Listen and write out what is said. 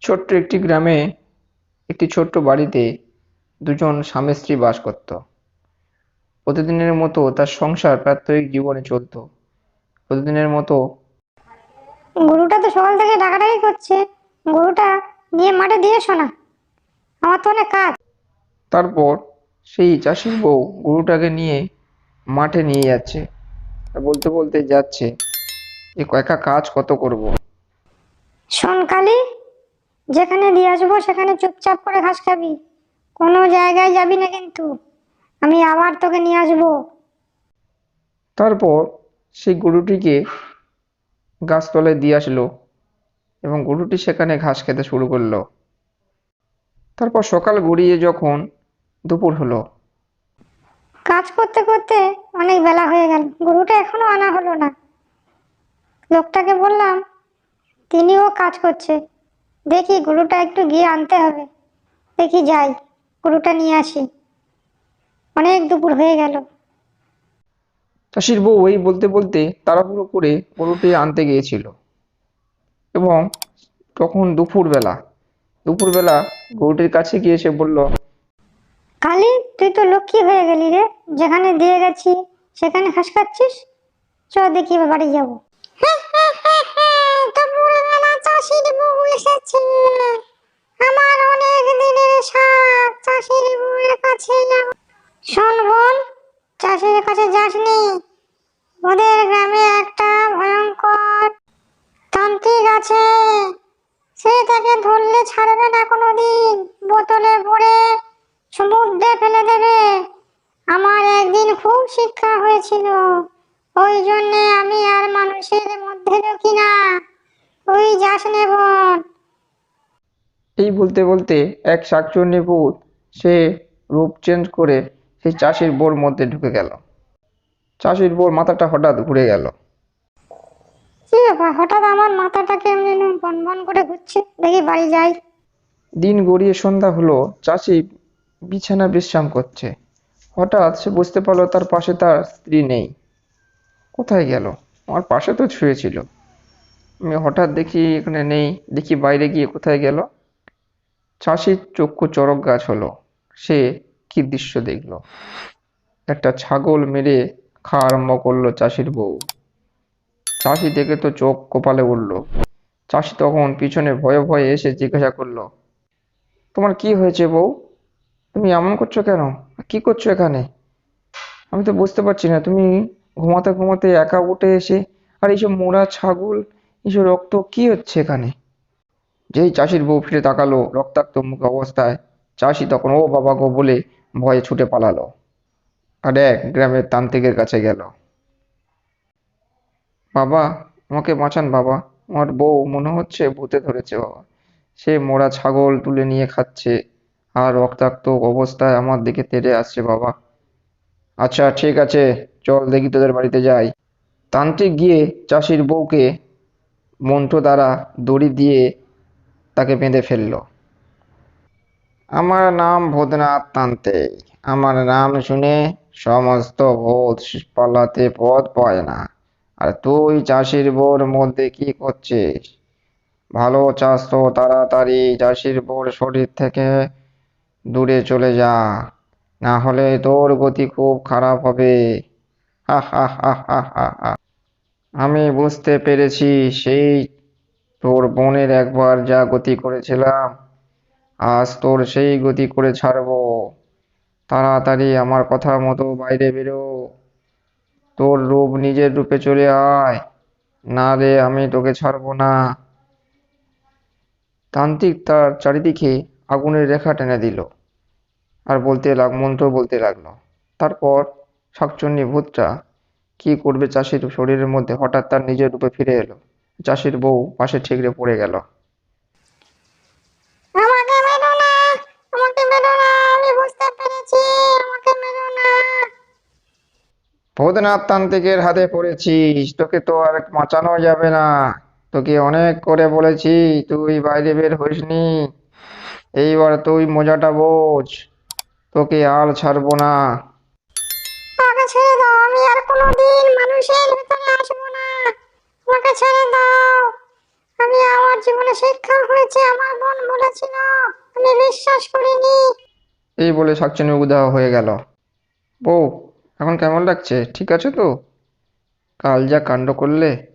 ছোট্ট একটি গ্রামে একটি ছোট্ট বাড়িতে দুজন স্বামী স্ত্রী বাস করত। প্রতিদিনের মতো তার সংসার প্রাত্যহিক জীবনে চলতো। প্রতিদিনের মতো গরুটা তো সকাল থেকে ডাকাডাকি করছে। গরুটা নিয়ে মাঠে দিয়ে এসো না, আমার তো অনেক কাজ। তারপর সেই চাষির বউ গরুটাকে নিয়ে মাঠে নিয়ে যাচ্ছে। আর বলতে বলতে যাচ্ছে, এ একা কাজ কত করব। শোন কালি, যেখানে দিয়ে আসবো সেখানে চুপচাপ করে ঘাস খাবি, কোনো জায়গায় যাবি না কিন্তু। আমি আবার তোকে নিয়ে আসবো। তারপর সেই গরুটিকে গাছতলায় দিয়ে আসলো এবং গরুটি সেখানে ঘাস খেতে শুরু করলো। তারপর সকাল গড়িয়ে যখন দুপুর হলো, কাজ করতে করতে অনেক বেলা হয়ে গেল, গরুটা এখনো আনা হলো না। লোকটাকে বললাম, তিনিও কাজ করছে, দেখি গরুটা একটু গিয়ে আনতে হবে। দেখি যাই, গরুটা নিয়ে আসি। অনেক দুপুর হয়ে গেল। চাষির বউ এই বলতে বলতে তাড়াহুড়ো করে গরুটি আনতে গিয়েছিল এবং তখন দুপুরবেলা দুপুরবেলা গরুটির কাছে গিয়ে সে বলল, কালি, তুই তো লক্ষ্মী হয়ে গেলি রে, যেখানে দিয়ে গেছি সেখানে ঘাস খাচ্ছিস। চ দেখি এবার বাড়ি যাবো। দুপুরবেলা চাষির বউ এসেছে, আমার অনেক দিনের শখ চাষির বউয়ের কাছে যাব। শোন বোন, চাষির কাছে যাসনি, ওদের গ্রামে একটা ভয়ঙ্কর তান্ত্রিক আছে। সে তাকে ধরলে ছাড়বে না কোনোদিন, বোতলে ভরে সমুদ্রে ফেলে দেবে। আমার একদিন খুব শিক্ষা হয়েছিল, ওই জন্যে আমি আর মানুষের মধ্যে ঢুকি না। ওই যাস নে বোন। এই বলতে বলতে এক শাকচুন্নি ভূত সে রূপ চেঞ্জ করে সেই চাষির বউর মধ্যে ঢুকে গেল। চাষির বউর মাথাটা হঠাৎ ঘুরে গেল। কি ব্যাপার, হঠাৎ আমার মাথাটা কেমন বন বন করে ঘুরছে, দেখি বাড়ি যাই। দিন গড়িয়ে সন্ধ্যা হলো, চাষি বিছানা বিশ্রাম করছে। হঠাৎ সে বুঝতে পারলো তার পাশে তার স্ত্রী নেই। কোথায় গেল? আমার পাশে তো শুয়েছিল। আমি হঠাৎ দেখি এখানে নেই, দেখি বাইরে গিয়ে কোথায় গেল। চাষির চক্ষু চড়ক গাছ হলো। সে কি দৃশ্য দেখলো! একটা ছাগল মেরে খাওয়া আরম্ভ করলো চাষির বউ। চাষি দেখে তো চোখ কপালে উঠলো। চাষি তখন পিছনে ভয়ে ভয়ে এসে জিজ্ঞাসা করলো, তোমার কি হয়েছে বউ? তুমি এমন করছো কেন? কি করছো এখানে? আমি তো বুঝতে পারছি না। তুমি ঘুমাতে ঘুমাতে একা উঠে এসে আর এইসব মোরা ছাগল, এইসব রক্ত, কি হচ্ছে এখানে? যেই চাষির বউ ফিরে তাকালো রক্তাক্ত মুখ অবস্থায়, চাষি তখন ও বাবা গো বলে ভয়ে ছুটে পালালো আর এক গ্রামের তান্ত্রিকের কাছে গেল। বাবা, আমাকে বাঁচান বাবা, আমার বউ মনে হচ্ছে ভূতে ধরেছে বাবা। সে মোরা ছাগল তুলে নিয়ে খাচ্ছে আর রক্তাক্ত অবস্থায় আমার দিকে তেড়ে আসছে বাবা। আচ্ছা ঠিক আছে, চল দেখি তোদের বাড়িতে যাই। তান্ত্রিক গিয়ে চাষির বউকে মন্ত্র দ্বারা দড়ি দিয়ে তাকে বেঁধে ফেললো। আমার নাম ভূতনাথ তান্ত্রিক। আমার নাম শুনে সমস্ত ভূত পালাতে পথ পায় না। আর তুই চাষির বউর মধ্যে কি করছিস? ভালো চাস তো তাড়াতাড়ি চাষির বউর শরীর থেকে দূরে চলে যা, না হলে তোর গতি খুব খারাপ হবে। হা হা হা হা হা হা। আমি বুঝতে পেরেছি, সেই তোর বোনের একবার যা গতি করেছিলাম, আজ তোর সেই গতি করে ছাড়বো। তাড়াতাড়ি আমার কথা মতো বাইরে বেরো, তোর রূপ নিজের রূপে চলে আয়, না রে আমি তোকে ছাড়বো না। তান্ত্রিক তার চারিদিকে আগুনের রেখা টেনে দিল আর মন্ত্র বলতে লাগলো। তারপর শাকচুন্নি ভূতটা কি করবে চাষির শরীরের মধ্যে, হঠাৎ তার নিজের রূপে ফিরে এলো। চাষির বউ পাশে ঠিকরে পড়ে গেল। আমাকে মেরো না, আমাকে মেরো না, আমি বুঝতে পেরেছি, আমাকে মেরো না। ভূতনাথ তান্ত্রিকের হাতে পড়েছিস, তোকে তো আর বাঁচানো যাবে না। তোকে অনেক করে বলেছি, তুই বাইরে বের হইসনি। এইবার তুই মজাটা বোঝ, তোকে আর ছাড়বো না। আমাকে ছেড়ে দাও, আমি আর কোনোদিন মানুষের ভিতরে আসবো না। আমাকে ছেড়ে দাও, আমি আমার জীবনে শিক্ষা হয়েছে, আমার বোন বলেছিল, আমি বিশ্বাস করিনি। এই বলে শাকচুন্নি উধাও হয়ে গেল। বউ, এখন কেমন লাগছে? ঠিক আছে তো? কাল যা কাণ্ড করলে!